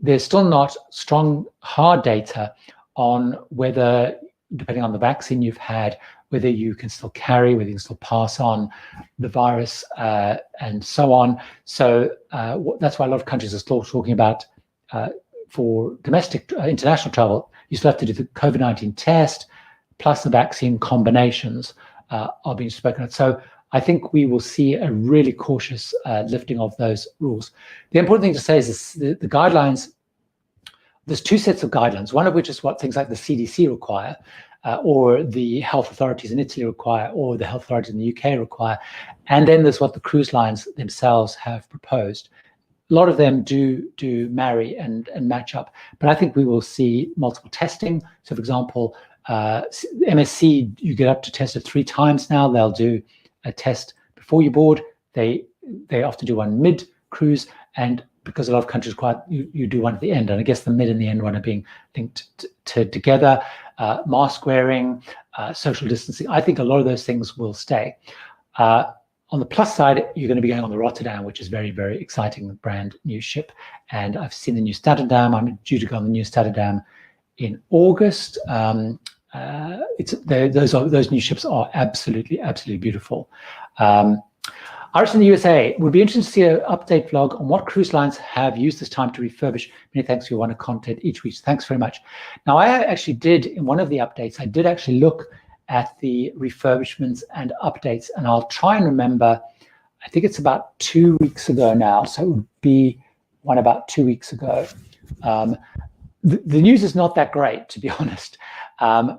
Speaker 1: there's still not strong hard data on whether, depending on the vaccine you've had, whether you can still carry, whether you can still pass on the virus, and so on. So that's why a lot of countries are still talking about, for domestic international travel, you still have to do the COVID-19 test, plus the vaccine combinations are being spoken of. So I think we will see a really cautious lifting of those rules. The important thing to say is the guidelines, there's two sets of guidelines, one of which is what things like the CDC require, or the health authorities in Italy require, or the health authorities in the UK require. And then there's what the cruise lines themselves have proposed. A lot of them do marry and match up, but I think we will see multiple testing. So, for example, MSC, you get up to test it 3 times now. They'll do a test before you board. They often do one mid-cruise, and because a lot of countries require, you do one at the end. And I guess the mid and the end one are being linked together. Mask wearing, social distancing. I think a lot of those things will stay. On the plus side, you're going to be going on the Rotterdam, which is very, very exciting, brand new ship. And I've seen the new Rotterdam. I'm due to go on the new Rotterdam in August. Those new ships are absolutely beautiful. Iris in the USA, would be interested to see an update vlog on what cruise lines have used this time to refurbish. Many thanks for your wonderful content each week. Thanks very much. Now, I actually did, in one of the updates, I did actually look at the refurbishments and updates, and I'll try and remember, I think it's about 2 weeks ago now, so it would be one about 2 weeks ago. The news is not that great, to be honest,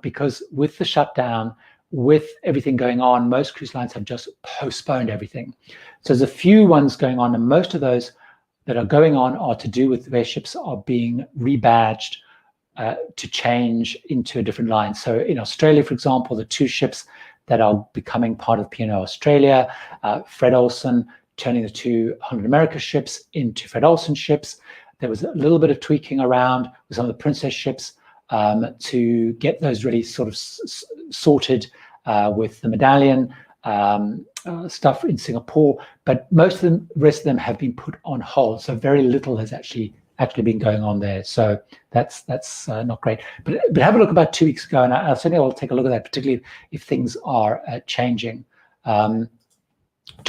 Speaker 1: because with the shutdown, with everything going on, most cruise lines have just postponed everything. So there's a few ones going on, and most of those that are going on are to do with where ships are being rebadged to change into a different line. So in Australia, for example, the 2 ships that are becoming part of P&O Australia, Fred Olsen turning the 2 Holland America ships into Fred Olsen ships. There was a little bit of tweaking around with some of the Princess ships to get those really sort of sorted with the Medallion stuff in Singapore, but most of the rest of them have been put on hold. So very little has actually been going on there. So that's not great. But have a look about 2 weeks ago, and I certainly will take a look at that, particularly if things are changing. John,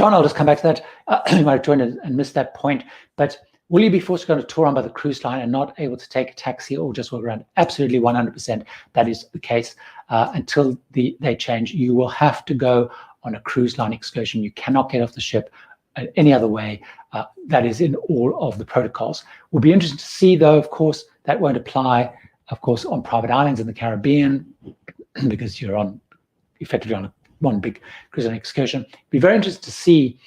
Speaker 1: I'll just come back to that. You might have joined and missed that point, but will you be forced to go on a tour on by the cruise line and not able to take a taxi or just walk around? Absolutely, 100%. That is the case. Until they change, you will have to go on a cruise line excursion. You cannot get off the ship any other way. That is in all of the protocols. We'll be interested to see, though, of course, that won't apply, of course, on private islands in the Caribbean, because you're effectively on one big cruise line excursion. It'd be very interesting to see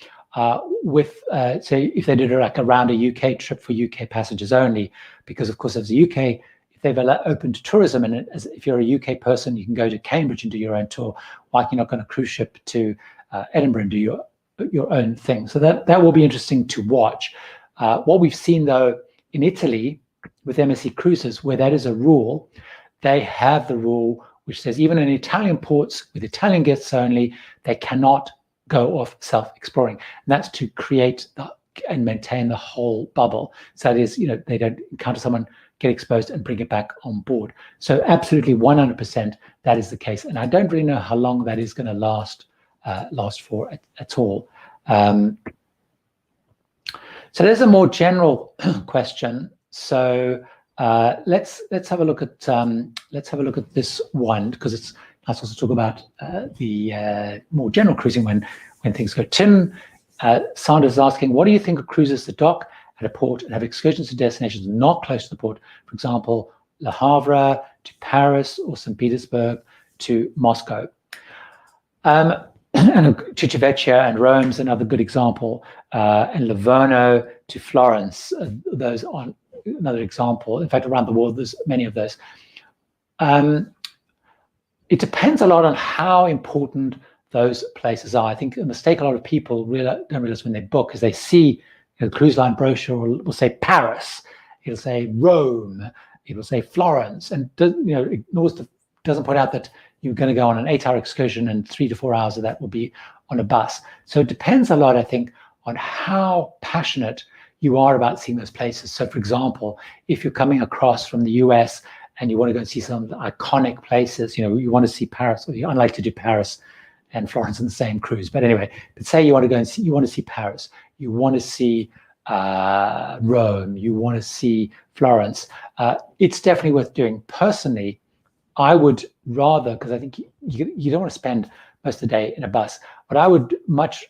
Speaker 1: with say if they did around a UK trip for UK passengers only, because of course as the UK, if they've opened to tourism, and if you're a UK person, you can go to Cambridge and do your own tour. Why can you not go on a cruise ship to Edinburgh and do your own thing? So that will be interesting to watch. What we've seen though in Italy with MSC Cruises, where that is a rule, they have the rule which says even in Italian ports with Italian guests only, they cannot go off self-exploring, and that's to create and maintain the whole bubble. So that is, they don't encounter someone, get exposed, and bring it back on board. So absolutely 100% that is the case, and I don't really know how long that is going to last for at all. So there's a more general question. So let's have a look at this one, because it's nice also to talk about the more general cruising when things go. Tim Sanders is asking, what do you think of cruises that dock at a port and have excursions to destinations not close to the port? For example, Le Havre to Paris or St. Petersburg to Moscow. And Civitavecchia and Rome's another good example, and Livorno to Florence. Those are another example. In fact, around the world, there's many of those. It depends a lot on how important those places are. I think a mistake a lot of people don't realize when they book is they see the cruise line brochure will say Paris, it'll say Rome, it'll say Florence, and doesn't point out that you're going to go on an 8-hour excursion and 3 to 4 hours of that will be on a bus. So it depends a lot, I think, on how passionate you are about seeing those places. So, for example, if you're coming across from the US and you want to go and see some of the iconic places, you want to see Paris, or you're unlikely to do Paris and Florence on the same cruise. But anyway, but say you want to go and see, you want to see Paris, you want to see Rome, you want to see Florence. It's definitely worth doing. Personally, I would rather, because I think you don't want to spend most of the day in a bus. What I would much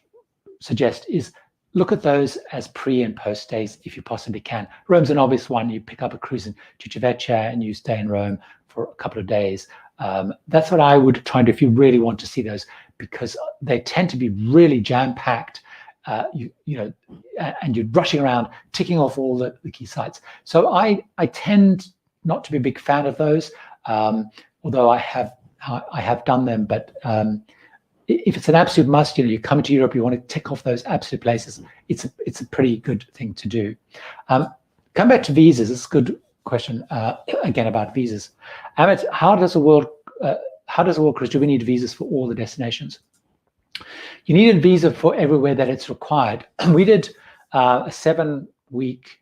Speaker 1: suggest is look at those as pre and post stays if you possibly can. Rome's an obvious one. You pick up a cruise in Civitavecchia and you stay in Rome for a couple of days. That's what I would try and do if you really want to see those, because they tend to be really jam-packed, and you're rushing around, ticking off all the key sites. So I tend not to be a big fan of those, although I have done them. But if it's an absolute must, you come to Europe, you want to tick off those absolute places, it's a pretty good thing to do. Come back to visas. This is a good question again about visas. Amit, how does a world cruise, do we need visas for all the destinations? You need a visa for everywhere that it's required. We did a 7-week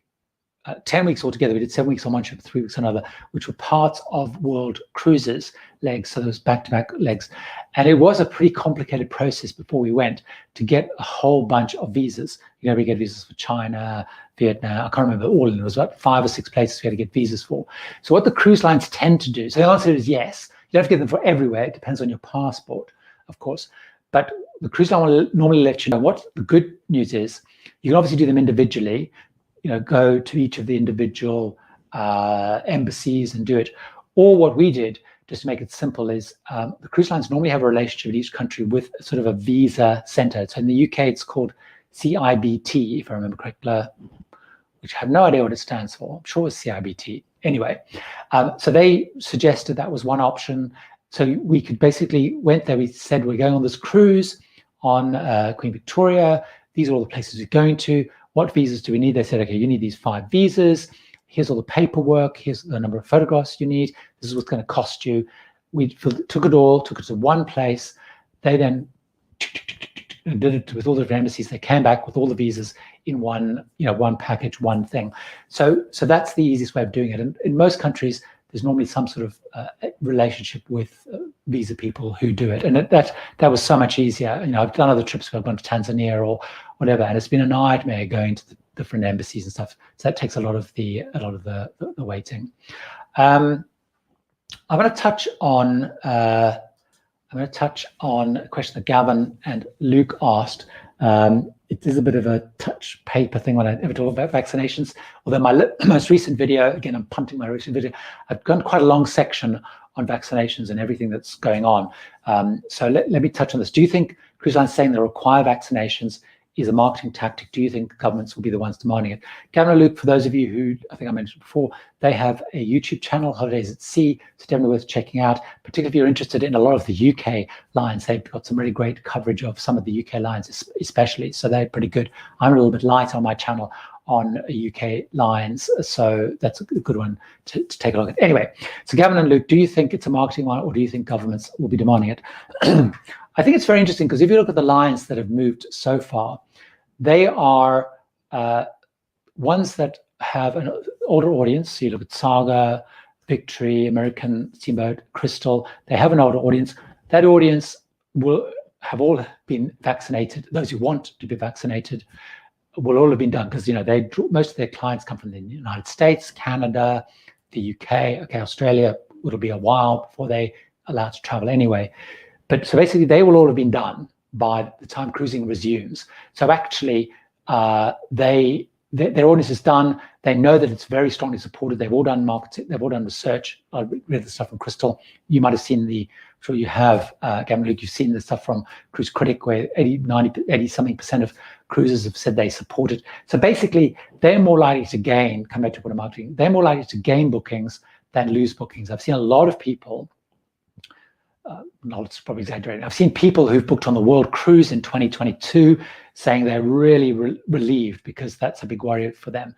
Speaker 1: 10 weeks altogether. We did 7 weeks on one ship, 3 weeks on another, which were parts of world cruises legs, so those back-to-back legs. And it was a pretty complicated process before we went to get a whole bunch of visas. You know, we get visas for China, Vietnam, I can't remember all, and it was about 5 or 6 places we had to get visas for. So what the cruise lines tend to do, so the answer is yes, you don't have to get them for everywhere, it depends on your passport, of course. But the cruise line will normally let you know. What the good news is, you can obviously do them individually, you know, go to each of the individual embassies and do it. Or what we did, just to make it simple, is the cruise lines normally have a relationship with each country with sort of a visa center. So in the UK, it's called CIBT, if I remember correctly, which I have no idea what it stands for. I'm sure it's CIBT. Anyway, so they suggested that was one option. So we could basically went there. We said, we're going on this cruise on Queen Victoria. These are all the places we're going to. What visas do we need? They said, okay, you need these 5 visas. Here's all the paperwork. Here's the number of photographs you need. This is what's going to cost you. We took it to one place. They then did it with all the different embassies. They came back with all the visas in one, you know, one package, one thing. So that's the easiest way of doing it. And in most countries, there's normally some sort of relationship with visa people who do it, and that was so much easier. You know, I've done other trips where I've gone to Tanzania or whatever, and it's been a nightmare going to the different embassies and stuff. So that takes a lot of the waiting. I'm going to touch on a question that Gavin and Luke asked. It is a bit of a touch paper thing when I ever talk about vaccinations. Although my most recent video, again, I'm punting my recent video, I've done quite a long section on vaccinations and everything that's going on. So let me touch on this. Do you think cruise lines saying they require vaccinations is a marketing tactic? Do you think governments will be the ones demanding it? Gavin and Luke, for those of you who I think I mentioned before, they have a YouTube channel, Holidays at Sea. It's definitely worth checking out, particularly if you're interested in a lot of the UK lines. They've got some really great coverage of some of the UK lines, especially. So they're pretty good. I'm a little bit light on my channel on UK lines, so that's a good one to take a look at. Anyway, so Gavin and Luke, do you think it's a marketing one, or do you think governments will be demanding it? I think it's very interesting, because if you look at the lines that have moved so far, they are ones that have an older audience. So you look at Saga, Victory, American Steamboat, Crystal, they have an older audience. That audience will have all been vaccinated. Those who want to be vaccinated will all have been done, because, you know, most of their clients come from the United States, Canada, the UK, okay, Australia. It'll be a while before they're allowed to travel anyway. But so basically they will all have been done by the time cruising resumes. So actually their audience is done. They know that it's very strongly supported. They've all done marketing, they've all done research. I read the stuff from Crystal. You might have seen I'm sure you have, Gavin, Luke, you've seen the stuff from Cruise Critic, where 80-something% of cruisers have said they support it. So basically, they're more likely to gain, come back to what I'm marketing, they're more likely to gain bookings than lose bookings. I've seen a lot of people, no, it's probably exaggerating. I've seen people who've booked on the World Cruise in 2022 saying they're really relieved, because that's a big worry for them.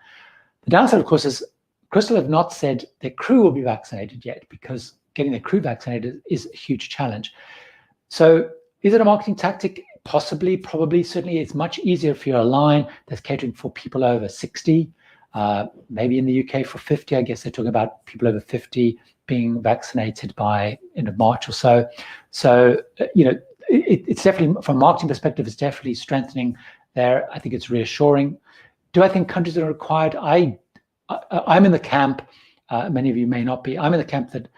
Speaker 1: The downside, of course, is Crystal have not said their crew will be vaccinated yet, because getting their crew vaccinated is a huge challenge. So is it a marketing tactic? Possibly, probably, certainly. It's much easier if you're a line that's catering for people over 60, maybe in the UK for 50. I guess they're talking about people over 50 being vaccinated by end of March or so. So, you know, it's definitely, from a marketing perspective, it's definitely strengthening there. I think it's reassuring. Do I think countries are required? I'm in the camp, many of you may not be, I'm in the camp that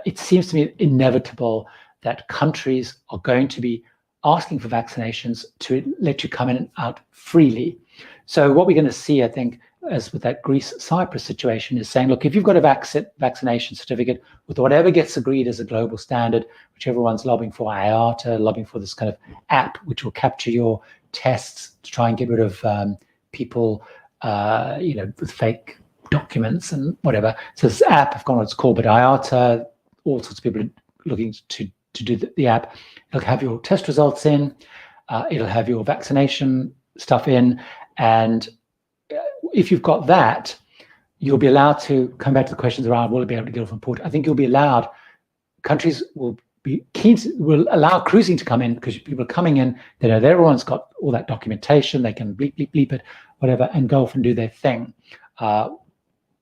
Speaker 1: it seems to me inevitable that countries are going to be asking for vaccinations to let you come in and out freely. So what we're going to see, I think, as with that Greece-Cyprus situation, is saying, look, if you've got a vaccination certificate with whatever gets agreed as a global standard, which everyone's lobbying for, IATA, lobbying for this kind of app, which will capture your tests to try and get rid of people, you know, with fake documents and whatever. So this app, I've forgotten what it's called, but IATA, all sorts of people are looking to do the app. It'll have your test results in, it'll have your vaccination stuff in, and if you've got that, you'll be allowed to come back to the questions around, will it be able to get off on port? I think you'll be allowed, countries will be keen to, will allow cruising to come in, because people are coming in, they know that everyone's got all that documentation, they can bleep it, whatever, and go off and do their thing.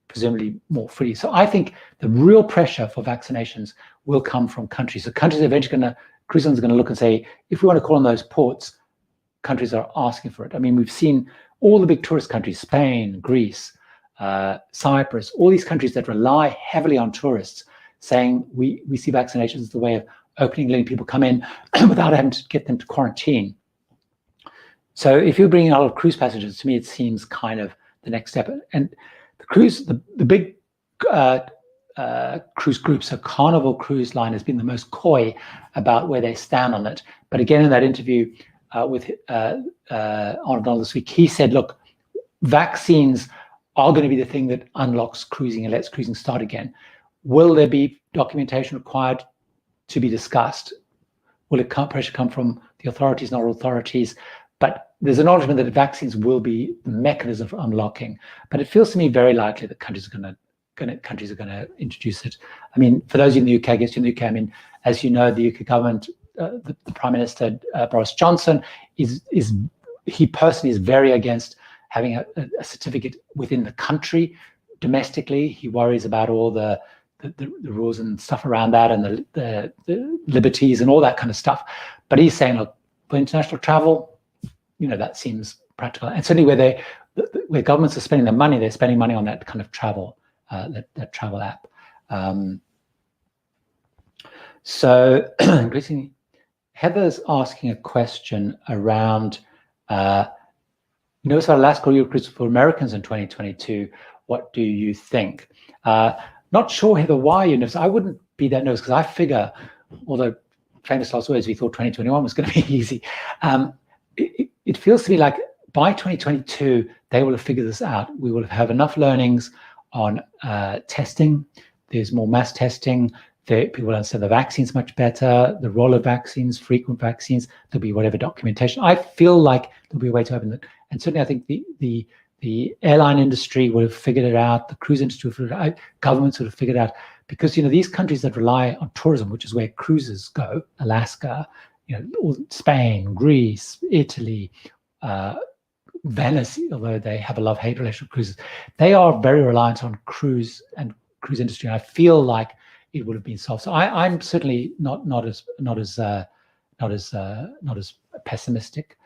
Speaker 1: presumably more free. So I think the real pressure for vaccinations will come from countries. So countries are eventually going to, cruise lines are going to look and say, if we want to call on those ports, countries are asking for it. I mean, we've seen all the big tourist countries, Spain, Greece, Cyprus, all these countries that rely heavily on tourists, saying we see vaccinations as the way of opening, letting people come in without having to get them to quarantine. So if you're bringing a lot of cruise passengers, to me, it seems kind of the next step. And the cruise, the big cruise groups, so Carnival Cruise Line has been the most coy about where they stand on it. But again, in that interview with Arnold Donald this week, he said, look, vaccines are going to be the thing that unlocks cruising and lets cruising start again. Will there be documentation required? To be discussed? Will pressure come from the authorities, not authorities? But there's acknowledgement that vaccines will be the mechanism for unlocking. But it feels to me very likely that countries are going to introduce it. I mean, for those in the UK, I guess in the UK, I mean, as you know, the UK government, the Prime Minister Boris Johnson he personally is very against having a certificate within the country domestically. He worries about all the rules and stuff around that, and the liberties and all that kind of stuff. But he's saying, look, for international travel, that seems practical. And certainly where governments are spending their money, they're spending money on that kind of travel, that travel app. So increasingly, Heather's asking a question around, notice our last call you recruits for Americans in 2022. What do you think? Not sure, Heather, why you're nervous. I wouldn't be that nervous because I figure, although famous last words, we thought 2021 was going to be easy. It feels to me like by 2022, they will have figured this out. We will have enough learnings on testing. There's more mass testing. People will understand the vaccines much better, the role of vaccines, frequent vaccines. There'll be whatever documentation. I feel like there'll be a way to open it. And certainly I think the airline industry would have figured it out. The cruise industry would have figured it out. Governments would have figured it out. Because, these countries that rely on tourism, which is where cruises go, Alaska, Spain, Greece, Italy, Venice, although they have a love-hate relationship with cruises, they are very reliant on cruise and cruise industry. And I feel like it would have been solved. So I'm certainly not as pessimistic.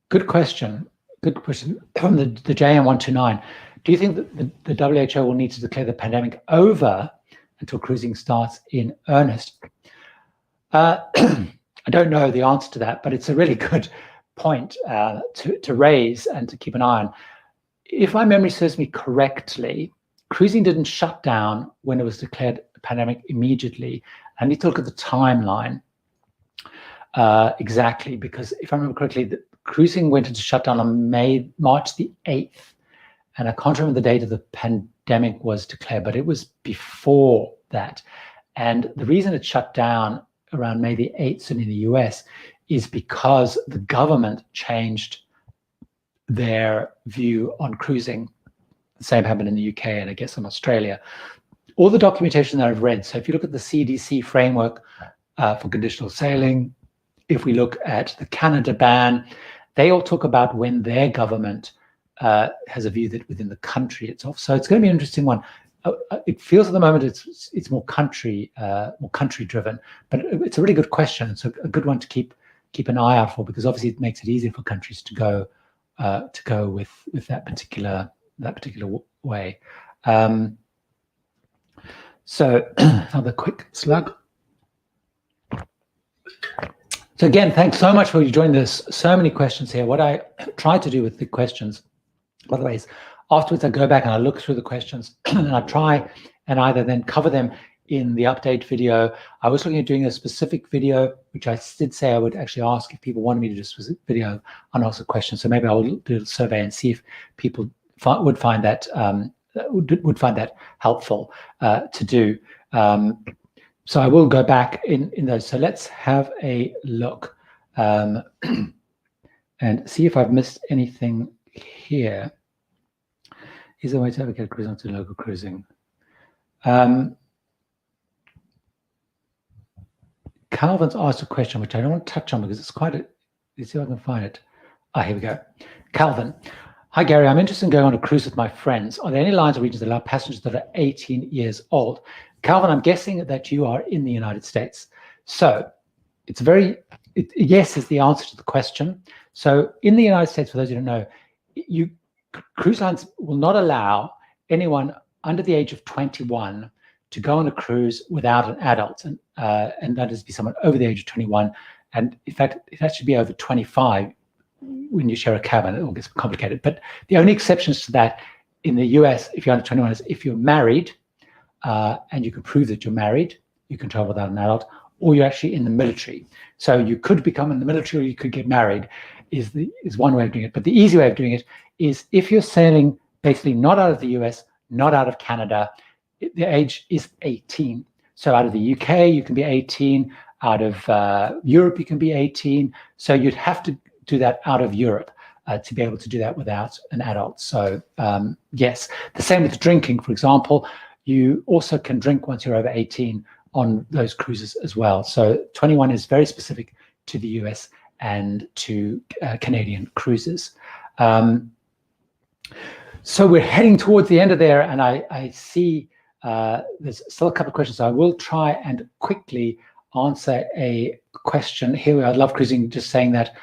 Speaker 1: Good question. Good question from the JM129. Do you think that the WHO will need to declare the pandemic over until cruising starts in earnest? I don't know the answer to that, but it's a really good point to raise and to keep an eye on. If my memory serves me correctly, cruising didn't shut down when it was declared a pandemic immediately. I need to look at the timeline exactly, because if I remember correctly, the cruising went into shutdown on March the 8th. And I can't remember the date of the pandemic was declared, but it was before that. And the reason it shut down around May the 8th in the US is because the government changed their view on cruising. The same happened in the UK and I guess in Australia. All the documentation that I've read, so if you look at the CDC framework for conditional sailing, if we look at the Canada ban, they all talk about when their government has a view that within the country itself. So it's going to be an interesting one. It feels at the moment it's more country driven, but it's a really good question. It's a good one to keep an eye out for, because obviously it makes it easier for countries to go with that particular way. So another quick slug. So again, thanks so much for you joining us. So many questions here. What I try to do with the questions, by the way, is afterwards I go back and I look through the questions and I try and either then cover them in the update video. I was looking at doing a specific video, which I did say I would actually ask if people wanted me to do a specific video and ask a question. So maybe I will do a survey and see if people would find that helpful to do. So I will go back in those. So let's have a look and see if I've missed anything here. Is there a way to advocate cruising onto local cruising? Calvin's asked a question which I don't want to touch on because it's quite a, let's see if I can find it. Here we go. Calvin, Hi, Gary. I'm interested in going on a cruise with my friends. Are there any lines or regions that allow passengers that are 18 years old? Calvin, I'm guessing that you are in the United States. So it's yes is the answer to the question. So in the United States, for those who don't know, cruise lines will not allow anyone under the age of 21 to go on a cruise without an adult, and that is to be someone over the age of 21. And in fact, it has to be over 25 when you share a cabin. It all gets complicated. But the only exceptions to that in the US, if you're under 21, is if you're married and you can prove that you're married, you can travel without an adult, or you're actually in the military. So you could become in the military, or you could get married, is one way of doing it. But the easy way of doing it is if you're sailing basically not out of the US, not out of Canada, the age is 18. So out of the UK, you can be 18. Out of Europe, you can be 18. So you'd have to do that out of Europe to be able to do that without an adult. So yes, the same with drinking, for example. You also can drink once you're over 18 on those cruises as well. So 21 is very specific to the US and to Canadian cruises. So we're heading towards the end of there, and I see there's still a couple of questions. So I will try and quickly answer a question here. I love cruising, just saying that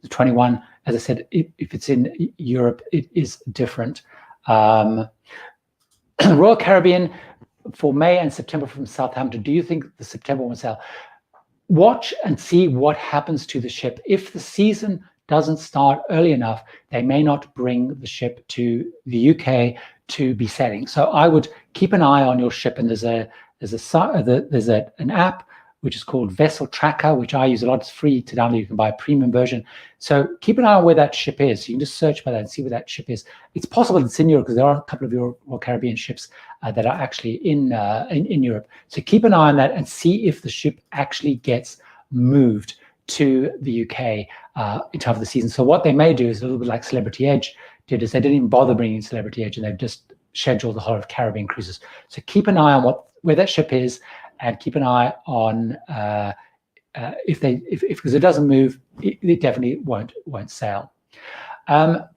Speaker 1: 21, as I said, if it's in Europe, it is different. Royal Caribbean for May and September from Southampton. Do you think the September will sell? Watch and see what happens to the ship. If the season doesn't start early enough, they may not bring the ship to the UK to be sailing. So I would keep an eye on your ship, and there's an app which is called Vessel Tracker, which I use a lot. It's free to download. You can buy a premium version. So keep an eye on where that ship is. You can just search by that and see where that ship is. It's possible it's in Europe, because there are a couple of Royal Caribbean ships that are actually in Europe. So keep an eye on that and see if the ship actually gets moved to the UK in time for the season. So what they may do is a little bit like Celebrity Edge did, is they didn't even bother bringing Celebrity Edge, and they've just scheduled the whole of Caribbean cruises. So keep an eye on where that ship is, and keep an eye on if because it doesn't move, it definitely won't sail. So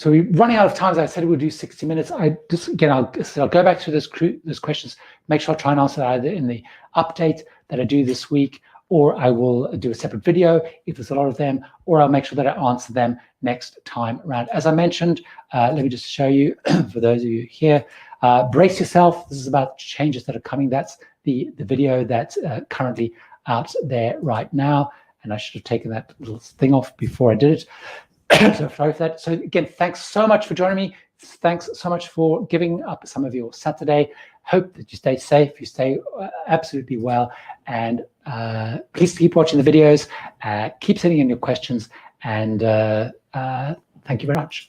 Speaker 1: we're running out of time. As I said, we'll do 60 minutes. I'll go back through those questions. Make sure I try and answer that either in the update that I do this week, or I will do a separate video if there's a lot of them, or I'll make sure that I answer them next time around. As I mentioned, let me just show you for those of you here. Brace yourself. This is about changes that are coming. That's the video that's currently out there right now. And I should have taken that little thing off before I did it. So sorry for that. So again, thanks so much for joining me. Thanks so much for giving up some of your Saturday. Hope that you stay safe, you stay absolutely well. And please keep watching the videos, keep sending in your questions, and thank you very much.